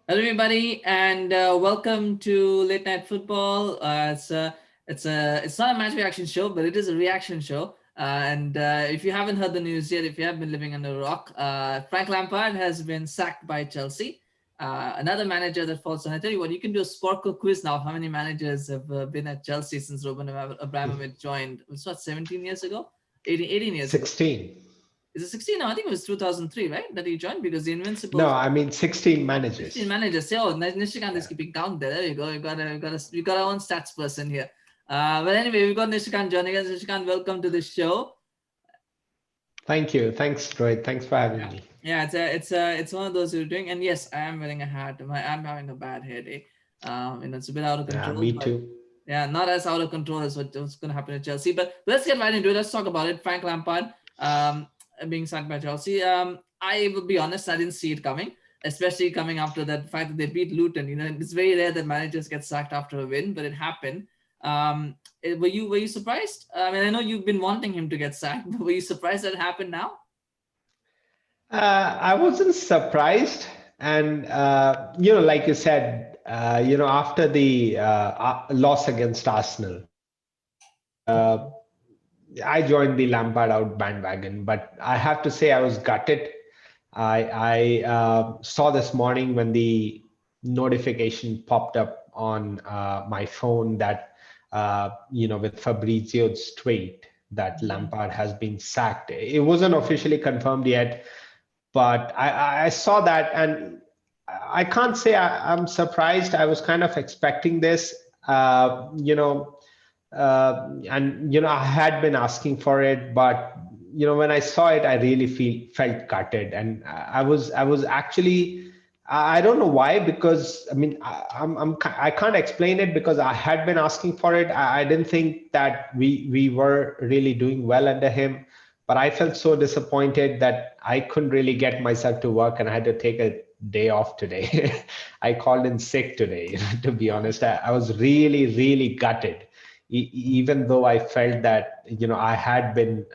Hello, everybody, and welcome to Late Night Football. It's not a match reaction show, but it is a reaction show. And if you haven't heard the news yet, if you have been living under a rock, Frank Lampard has been sacked by Chelsea. Another manager that falls on. I tell you what, you can do a Sporkle quiz now. How many managers have been at Chelsea since Abramovich joined? It was what, 17 years ago? 18 years ago. 16. Is it 16? No, I think it was 2003, right? That he joined because the No, Invincibles. I mean 16 16 managers. managers. Say, oh, Nishikant is Yeah. keeping count there. There you go. We got our own stats person here. But anyway, we've got Nishikant joining us. Nishikant, welcome to the show. Thank you. Thanks, Rohit. Thanks for having Yeah, me. yeah. It's one of those you're doing. And yes, I am wearing a hat. I'm having a bad hair day. It's a bit out of Yeah, control, me but too. yeah, not as out of control as what's going to happen at Chelsea. But let's get right into it. Let's talk about it. Frank Lampard being sacked by Chelsea. I will be honest, I didn't see it coming, especially coming after that fact that they beat Luton. It's very rare that managers get sacked after a win, but it happened. Were you surprised? I mean, I know you've been wanting him to get sacked, but were you surprised that it happened now? I wasn't surprised. And, like you said, after the loss against Arsenal, I joined the Lampard out bandwagon, but I have to say I was gutted. I saw this morning when the notification popped up on my phone that with Fabrizio's tweet that Mhm. Lampard has been sacked. It wasn't officially confirmed yet, but I saw that, and I can't say I'm surprised. I was kind of expecting this. And I had been asking for it, but when I saw it, I really felt gutted, and I was actually, I don't know why, because I mean I can't explain it, because I had been asking for it. I didn't think that we were really doing well under him, but I felt so disappointed that I couldn't really get myself to work, and I had to take a day off today. I called in sick today, to be Oh, honest. I was really gutted, even though I felt that I had been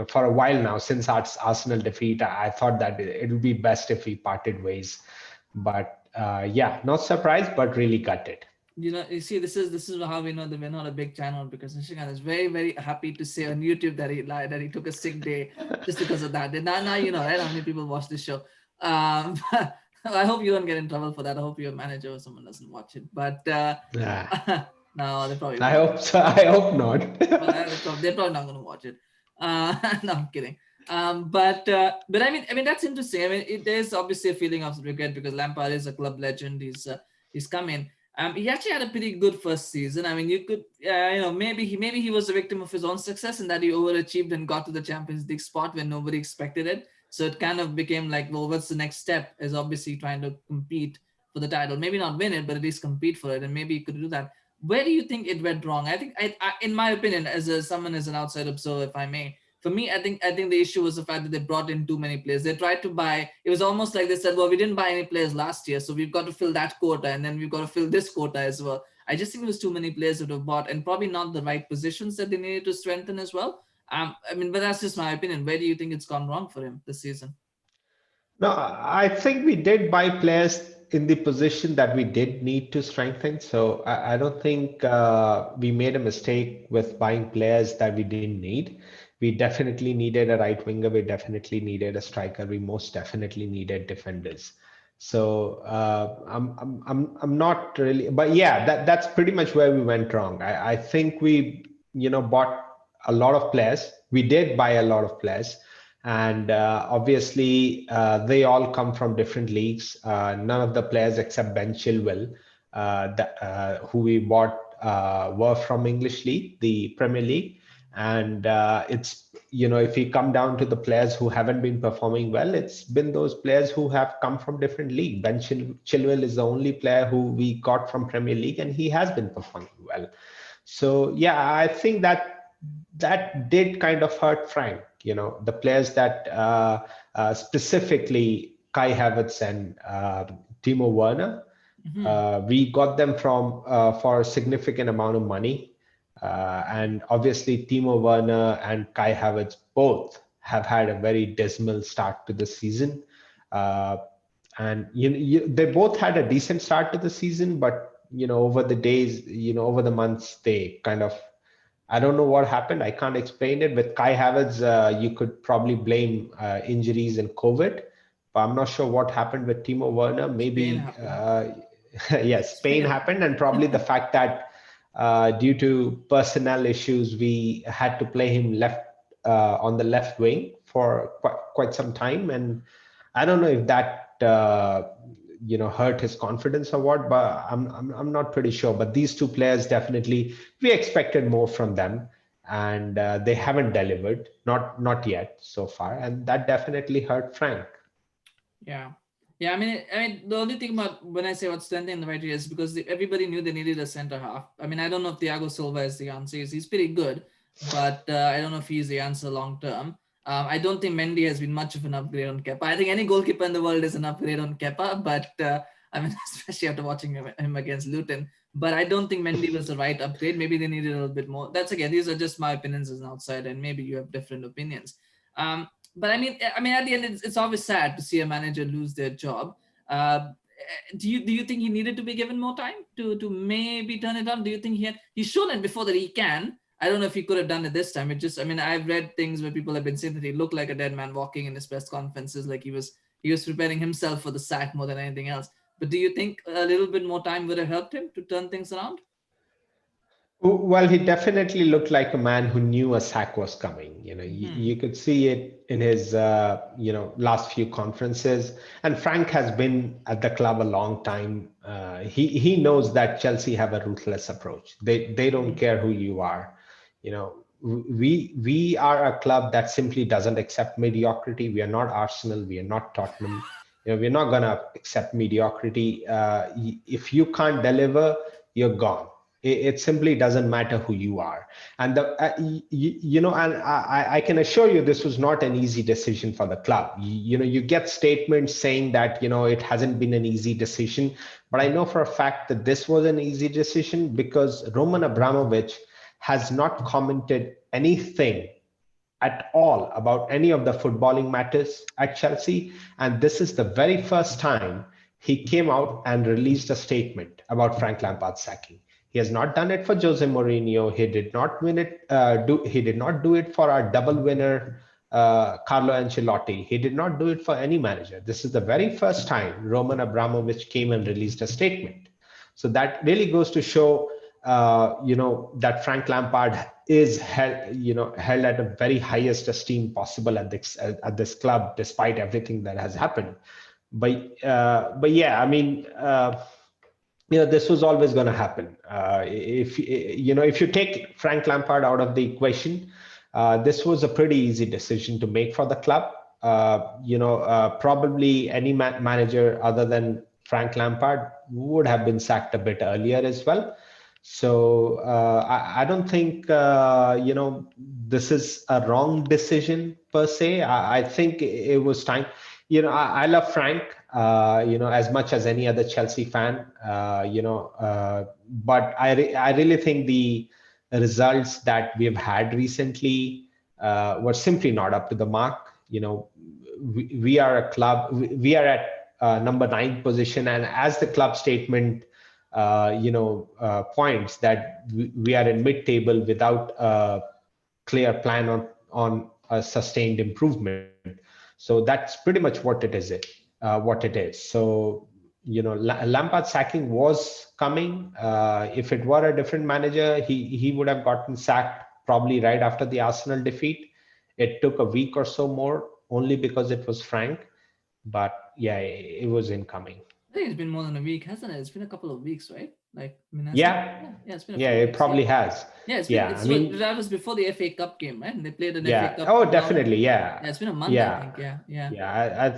for a while now, since Arsenal defeat. I thought that it would be best if we parted ways, but yeah, not surprised, but really gutted. you see, this is how we know that we're not a big channel because Nishikant is very happy to say on YouTube that he lied, that he took a sick day just because of that. Now you know, right? How many people watch this show? I hope you don't get in trouble for that. I hope your manager or someone doesn't watch it. But Yeah, no, they probably I won't. hope so. I hope not. Well, they're probably not going to watch it. No, I'm kidding. But I mean that's interesting. I mean, there's obviously a feeling of regret because Lampard is a club legend. He's come in. He actually had a pretty good first season. I mean, you could, maybe he was a victim of his own success in that he overachieved and got to the Champions League spot when nobody expected it. So it kind of became like, well, what's the next step? Is obviously trying to compete for the title. Maybe not win it, but at least compete for it. And maybe he could do that. Where do you think it went wrong? I think, in my opinion, someone as an outside observer, if I may, for me, I think the issue was the fact that they brought in too many players. They tried to buy. It was almost like they said, "Well, we didn't buy any players last year, so we've got to fill that quota, and then we've got to fill this quota as well." I just think it was too many players that were bought, and probably not the right positions that they needed to strengthen as well. I mean, but that's just my opinion. Where do you think it's gone wrong for him this season? No, I think we did buy players in the position that we did need to strengthen. So I don't think we made a mistake with buying players that we didn't need. We definitely needed a right winger. We definitely needed a striker. We most definitely needed defenders. So I'm not really, but yeah, that's pretty much where we went wrong. I think we bought a lot of players. We did buy a lot of players, and obviously they all come from different leagues. None of the players except Ben Chilwell, who we bought, were from English league, the Premier League. And it's, if we come down to the players who haven't been performing well, it's been those players who have come from different league. Chilwell is the only player who we got from Premier League, and he has been performing well. So yeah, I think that did kind of hurt Frank. The players that specifically Kai Havertz and Timo Werner, Hmm. we got them from for a significant amount of money, and obviously Timo Werner and Kai Havertz both have had a very dismal start to the season. Uh, And they both had a decent start to the season, but over the days, over the months, they kind of, I don't know what happened. I can't explain it. With Kai Havertz, you could probably blame injuries and COVID, but I'm not sure what happened with Timo Werner. Spain Maybe, happened. yes, Spain Spain. happened, and probably the fact that due to personnel issues, we had to play him left on the left wing for quite some time, and I don't know if that hurt his confidence or what, but I'm not pretty sure. But these two players definitely, we expected more from them, and they haven't delivered, not yet so far, and that definitely hurt Frank. Yeah. Yeah, I mean, the only thing about when I say what's strengthening the right here is because everybody knew they needed a center half. I mean, I don't know if Thiago Silva is the answer. He's pretty good, but I don't know if he's the answer long term. I don't think Mendy has been much of an upgrade on Kepa. I think any goalkeeper in the world is an upgrade on Kepa, but I mean, especially after watching him against Luton. But I don't think Mendy was the right upgrade. Maybe they needed a little bit more. That's again, these are just my opinions as an outsider, and maybe you have different opinions. But I mean, at the end, it's always sad to see a manager lose their job. Uh, do you think he needed to be given more time to maybe turn it on? Do you think he's shown it before that he can? I don't know if he could have done it this time. It just, I mean, I've read things where people have been saying that he looked like a dead man walking in his press conferences, like he was preparing himself for the sack more than anything else. But do you think a little bit more time would have helped him to turn things around? Well, he definitely looked like a man who knew a sack was coming. You Hmm. could see it in his, last few conferences. And Frank has been at the club a long time. He knows that Chelsea have a ruthless approach. They don't Hmm. care who you are. We are a club that simply doesn't accept mediocrity. We are not Arsenal. We are not Tottenham. We're not gonna accept mediocrity. If you can't deliver, you're gone. It simply doesn't matter who you are. And and I can assure you this was not an easy decision for the club. You get statements saying that it hasn't been an easy decision, but I know for a fact that this was an easy decision because Roman Abramovich has not commented anything at all about any of the footballing matters at Chelsea. And this is the very first time he came out and released a statement about Frank Lampard's sacking. He has not done it for Jose Mourinho. He did not win it. He did not do it for our double winner, Carlo Ancelotti. He did not do it for any manager. This is the very first time Roman Abramovich came and released a statement. So that really goes to show, that Frank Lampard is held at the very highest esteem possible at this club, despite everything that has happened. But yeah, I mean, this was always going to happen. If you take Frank Lampard out of the equation, this was a pretty easy decision to make for the club. Probably any manager other than Frank Lampard would have been sacked a bit earlier as well. So I don't think this is a wrong decision per se. I think it was time. I love Frank, as much as any other Chelsea fan, but I really think the results that we've had recently were simply not up to the mark. We are a club, we are at number 9 position, and as the club statement points that we are in mid-table without a clear plan on a sustained improvement. So that's pretty much what it is. So Lampard sacking was coming. If it were a different manager, he would have gotten sacked probably right after the Arsenal defeat. It took a week or so more only because it was Frank, but yeah, it was incoming. I think it's been more than a week, hasn't it? It's been a couple of weeks, right? Like, I mean, has it? Yeah, Yeah, it's been a yeah, few it weeks. Yeah. probably has. Yeah, it's been Yeah, I it's what mean, that was before the FA Cup game, right? And they played an FA yeah. Cup Oh, round. definitely. Yeah, Yeah, it's been a month, I yeah, think. Yeah, yeah. yeah.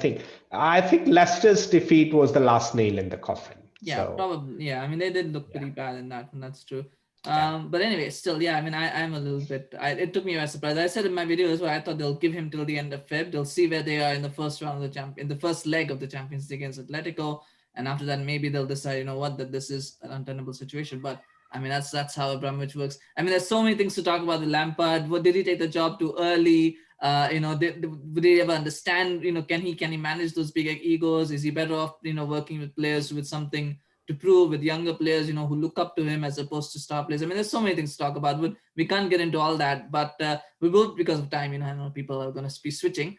I think Leicester's defeat was the last nail in the coffin. Yeah, So probably. Yeah, I mean they did look yeah, pretty bad in that, and that's true. yeah. But anyway, still, yeah. I mean, I'm a little bit. It took me by surprise. I said in my video as well. I thought they'll give him till the end of Feb. They'll see where they are in the first round of the in the first leg of the Champions League against Atletico, and after that, maybe they'll decide, you know what, that this is an untenable situation. But I mean, that's how Abramovich works. I mean, there's so many things to talk about with Lampard. What did he take the job too early? Would they ever understand? Can he manage those big egos? Is he better off, working with players with something to prove, with younger players, who look up to him as opposed to star players? I mean, there's so many things to talk about, but we can't get into all that. But we will, because of time. I know people are going to be switching.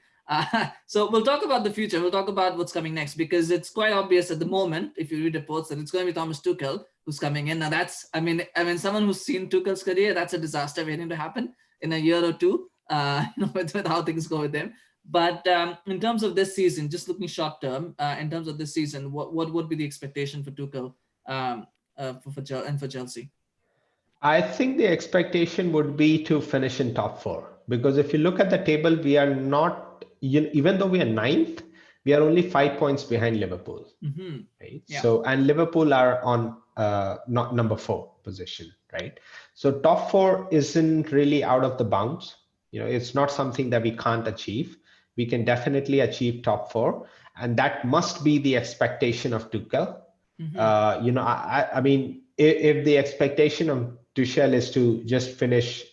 So we'll talk about the future. We'll talk about what's coming next, because it's quite obvious at the moment, if you read reports, that it's going to be Thomas Tuchel who's coming in. Now that's, someone who's seen Tuchel's career, that's a disaster waiting to happen in a year or two, with how things go with him. But in terms of this season, just looking short term, in terms of this season, what would be the expectation for Tuchel, for Chelsea? I think the expectation would be to finish in top four, because if you look at the table, we are not, even though we are ninth, we are only 5 points behind Liverpool. Right? Yeah. So, and Liverpool are on not number 4 position, right? So top 4 isn't really out of the bounds. It's not something that we can't achieve. We can definitely achieve top 4, and that must be the expectation of Tuchel. I mean, if the expectation of Tuchel is to just finish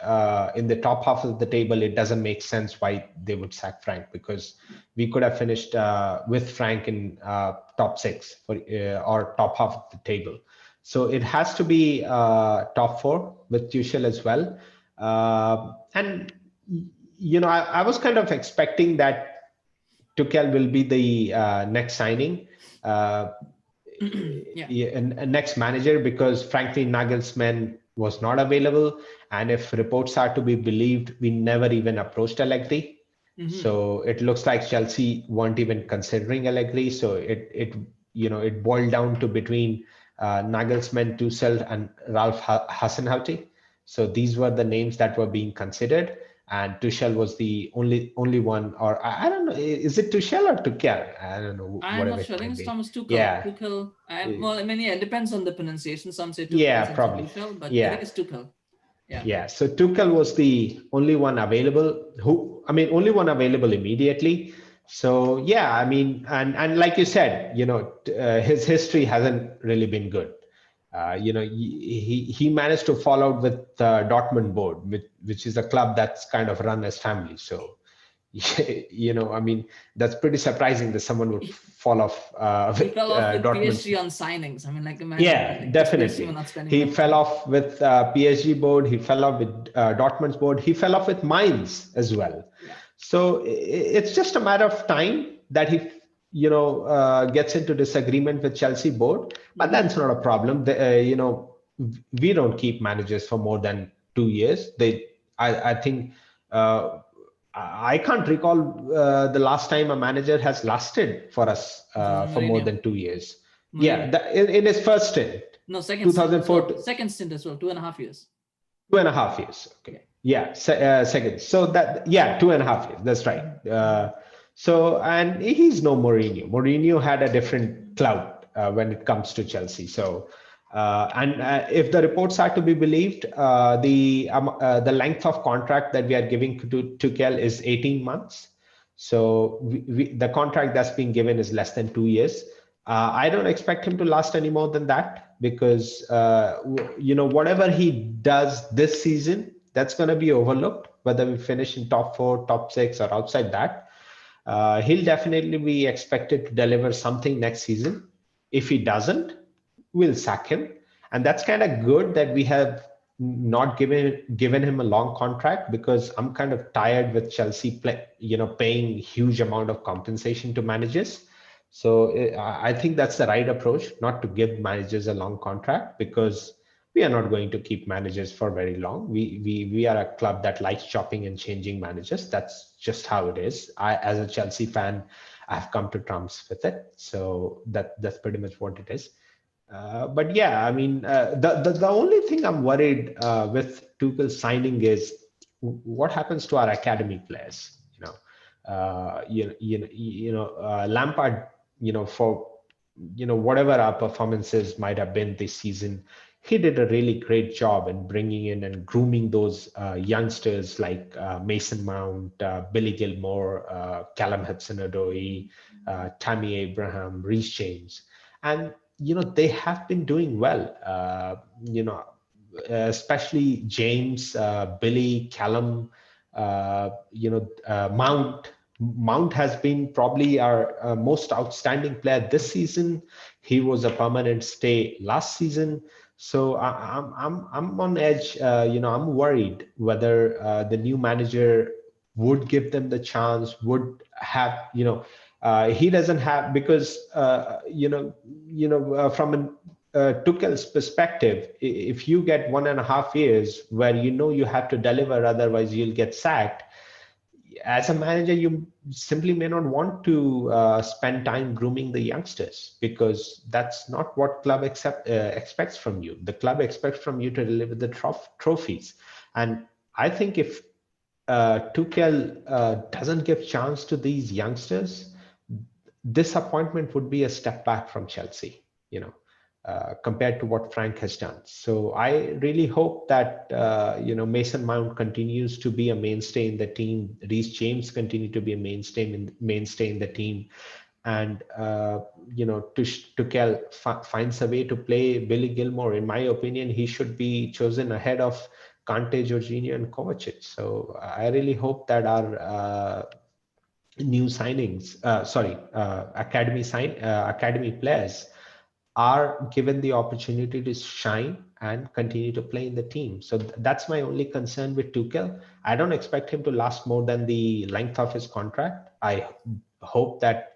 in the top half of the table, it doesn't make sense why they would sack Frank, because we could have finished with Frank in top 6 or top half of the table. So it has to be top 4 with Tuchel as well. And I was kind of expecting that Tuchel will be the next signing. Next manager, because frankly Nagelsmann was not available, and if reports are to be believed, we never even approached Allegri. So it looks like Chelsea weren't even considering Allegri. So it boiled down to between Nagelsmann, Tuchel, and Ralph Hasenhüttl. So these were the names that were being considered, and Tuchel was the only one, or I don't know, is it Tuchel or Tuchel? I don't know. I'm not sure. I think it's Thomas Tuchel. Yeah. Tuchel. It depends on the pronunciation. Some say Tuchel, yeah, some probably. say Tuchel, but Yeah. I think it's Tuchel. Yeah. So Tuchel was the only one available. Only one available immediately. So yeah, and like you said, his history hasn't really been good. He managed to fall out with Dortmund board, which is a club that's kind of run as family. So, that's pretty surprising that someone would fall off He fell off with Dortmund. PSG on signings. Imagine. Yeah, definitely. He fell off with PSG board. He fell off with Dortmund's board. He fell off with Mainz as well. Yeah. So it's just a matter of time that he gets into disagreement with Chelsea board, but that's not a problem. We don't keep managers for more than 2 years. I think I can't recall the last time a manager has lasted for us for more than 2 years. Mourinho. Yeah, in his first stint. No, second 2004. stint. Second stint as well, 2.5 years. 2.5 years. Okay. Yeah, second. So 2.5 years. That's right. So, and he's no Mourinho. Mourinho had a different clout when it comes to Chelsea. So, if the reports are to be believed, the length of contract that we are giving to Tuchel is 18 months. So the contract that's being given is less than 2 years. I don't expect him to last any more than that, because whatever he does this season, that's going to be overlooked, whether we finish in top 4, top 6, or outside that. He'll definitely be expected to deliver something next season. If he doesn't, we'll sack him. And that's kind of good that we have not given him a long contract, because I'm kind of tired with Chelsea paying huge amount of compensation to managers. So I think that's the right approach, not to give managers a long contract, because we are not going to keep managers for very long. We are a club that likes chopping and changing managers. That's just how it is. As a Chelsea fan, I've come to terms with it. So that's pretty much what it is. But yeah, the only thing I'm worried with Tuchel's signing is what happens to our academy players. Lampard, for whatever our performances might have been this season, he did a really great job in bringing in and grooming those youngsters like Mason Mount, Billy Gilmore, Callum Hudson-Odoi, Tammy Abraham, Reece James, and they have been doing well. Especially James, Billy, Callum. Mount has been probably our most outstanding player this season. He was a permanent stay last season. So I'm on edge. I'm worried whether the new manager would give them the chance, would have, he doesn't have, because from an Tuchel's perspective, if you get 1.5 years where you have to deliver, otherwise you'll get sacked. As a manager, you simply may not want to spend time grooming the youngsters, because that's not what club expects from you. The club expects from you to deliver the trophies. And I think if Tuchel doesn't give chance to these youngsters, this appointment would be a step back from Chelsea, compared to what Frank has done. So I really hope that Mason Mount continues to be a mainstay in the team. Reece James continue to be a mainstay in the team, and Tuchel finds a way to play Billy Gilmore. In my opinion, he should be chosen ahead of Kante, Jorginho, and Kovacic. So I really hope that our new signings, academy players are given the opportunity to shine and continue to play in the team. So that's my only concern with Tuchel. I don't expect him to last more than the length of his contract. I hope that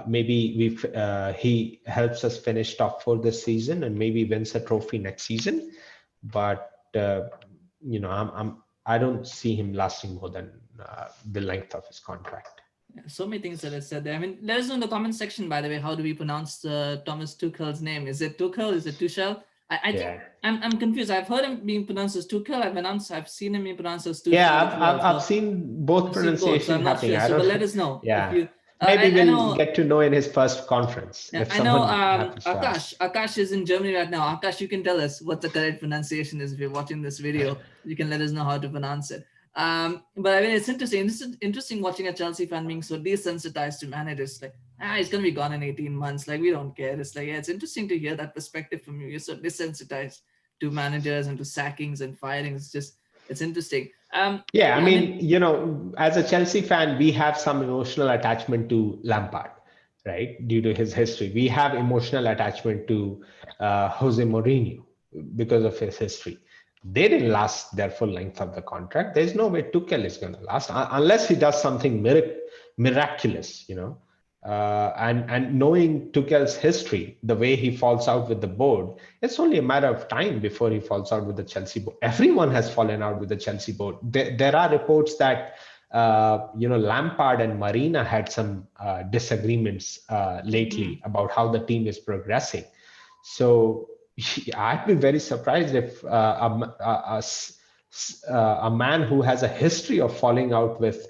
maybe he helps us finish top 4 this season and maybe wins a trophy next season. But I don't see him lasting more than the length of his contract. Yeah, so many things that I said there. I mean, let us know in the comment section, by the way, how do we pronounce Thomas Tuchel's name? Is it Tuchel? Is it Tuchel? I think I'm confused. I've heard him being pronounced as Tuchel. I've seen him being pronounced as Tuchel. Yeah, I've seen both pronunciations happening. Sure. But let us know. Yeah. If you, maybe we'll get to know in his first conference. Yeah, if I know happens to ask. Akash is in Germany right now. Akash, you can tell us what the correct pronunciation is. If you're watching this video, you can let us know how to pronounce it. But I mean, it's interesting. This is interesting watching a Chelsea fan being so desensitized to managers. Like, he's going to be gone in 18 months. Like, we don't care. It's like, yeah, it's interesting to hear that perspective from you. You're so desensitized to managers and to sackings and firings. It's interesting. I mean, as a Chelsea fan, we have some emotional attachment to Lampard, right? Due to his history. We have emotional attachment to Jose Mourinho because of his history. They didn't last their full length of the contract. There's no way Tuchel is going to last unless he does something miraculous, and knowing Tuchel's history, the way he falls out with the board, it's only a matter of time before he falls out with the Chelsea board. Everyone has fallen out with the Chelsea board. There are reports that Lampard and Marina had some disagreements lately about how the team is progressing. So I'd be very surprised if a man who has a history of falling out with,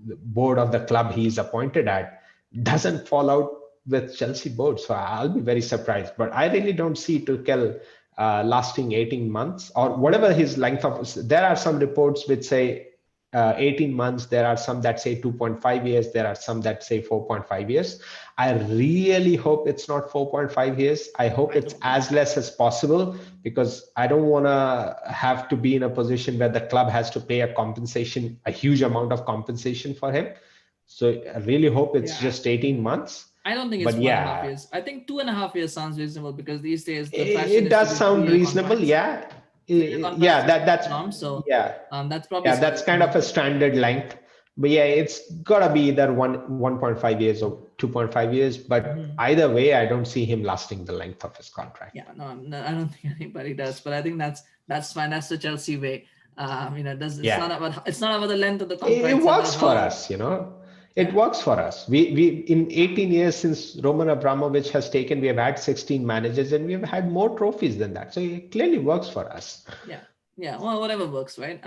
the board of the club he's appointed at doesn't fall out with Chelsea board. So I'll be very surprised. But I really don't see Tuchel lasting 18 months or whatever his length of. There are some reports which say 18 months. There are some that say 2.5 years. There are some that say 4.5 years. I really hope it's not 4.5 years. I hope it's as less as possible, because I don't want to have to be in a position where the club has to pay a huge amount of compensation for him. So I really hope it's just 18 months. I don't think it's 1.5 years. I think 2.5 years sounds reasonable, because these days the fashion it does sound reasonable. That's probably that's kind of a standard length. But yeah, it's gotta be either 1.5 years or 2.5 years. But either way, I don't see him lasting the length of his contract. Yeah, no, I don't think anybody does. But I think that's fine. That's the Chelsea way. It's not about the length of the contract. It works for us, It works for us. We in 18 years since Roman Abramovich has taken, we have had 16 managers and we've had more trophies than that. So it clearly works for us. Yeah. Well, whatever works, right?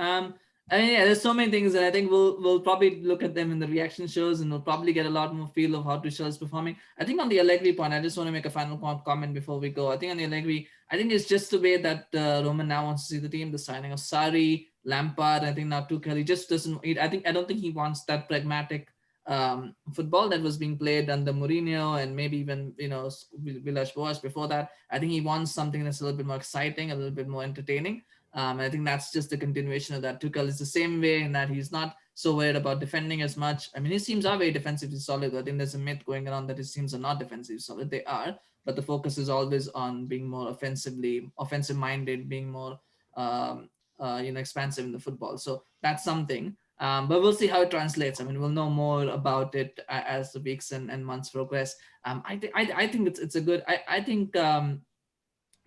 There's so many things, and I think we'll probably look at them in the reaction shows, and we'll probably get a lot more feel of how Tuchel is performing. I think on the Allegri point, I just want to make a final comment before we go. I think on the Allegri, I think it's just the way that Roman now wants to see the team. The signing of Sarri, Lampard, I think now Tuchel. He just doesn't. I don't think he wants that pragmatic football that was being played under Mourinho and maybe even Villas-Boas before that. I think he wants something that's a little bit more exciting, a little bit more entertaining. I think that's just the continuation of that. Tuchel is the same way in that he's not so worried about defending as much. I mean, his teams are very defensively solid. I think there's a myth going around that his teams are not defensively solid. They are, but the focus is always on being more offensive minded, being more expansive in the football. So that's something. But we'll see how it translates. I mean, we'll know more about it as the weeks and months progress. I think it's a good. I think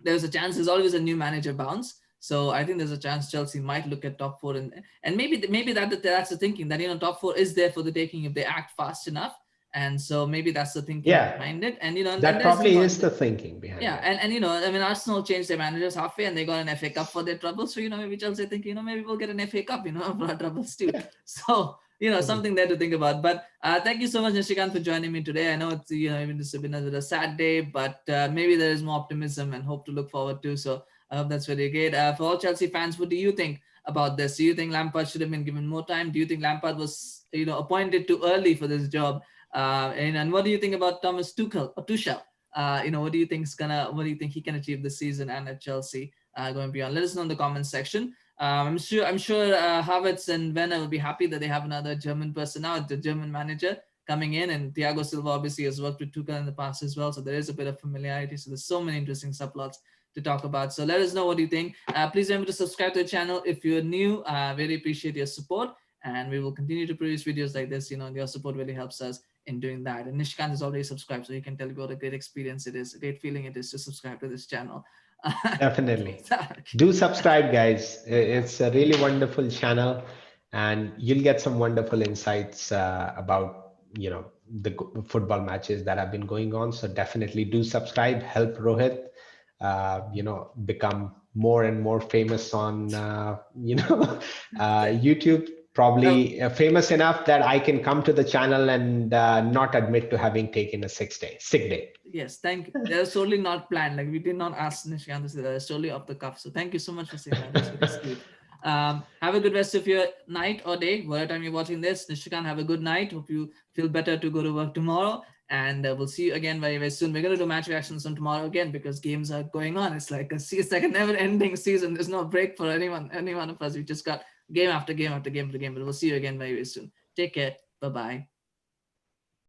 there's a chance. There's always a new manager bounce. So I think there's a chance Chelsea might look at top four, and maybe that's the thinking that top four is there for the taking if they act fast enough. And so maybe that's the thinking behind it. And and that there's, probably is the thinking behind it. And I mean, Arsenal changed their managers halfway and they got an FA Cup for their troubles. So maybe Chelsea think maybe we'll get an FA Cup for our troubles too. So something there to think about. But thank you so much, Nishikant, for joining me today. I know it's even this has been a sad day, but maybe there is more optimism and hope to look forward to. So I hope that's very great. For all Chelsea fans, what do you think about this? Do you think Lampard should have been given more time? Do you think Lampard was appointed too early for this job? And what do you think about Thomas Tuchel or Tuchel? What do you think he can achieve this season and at Chelsea going beyond? Let us know in the comments section. I'm sure Havertz and Werner will be happy that they have another German person now, the German manager coming in, and Thiago Silva obviously has worked with Tuchel in the past as well, so there is a bit of familiarity. So there's so many interesting subplots to talk about. So let us know what you think. Please remember to subscribe to the channel if you're new. Really appreciate your support, and we will continue to produce videos like this. Your support really helps us in doing that. And Nishikant is already subscribed, so he can tell you what a great experience it is, a great feeling it is to subscribe to this channel. Definitely. Do subscribe, guys. It's a really wonderful channel, and you'll get some wonderful insights about the football matches that have been going on. So definitely do subscribe. Help Rohit become more and more famous on YouTube. Probably famous enough that I can come to the channel and not admit to having taken a sick day. Yes, thank you. That was totally not planned. Like, we did not ask Nishikant to say that. It's totally off the cuff. So thank you so much for saying that. That's really sweet. Have a good rest of your night or day, whatever time you're watching this. Nishikant, have a good night. Hope you feel better to go to work tomorrow. And we'll see you again very, very soon. We're going to do match reactions on tomorrow again because games are going on. It's like a never-ending season. There's no break for any one of us. We just got game after game after game after game. But we'll see you again very, very soon. Take care. Bye-bye.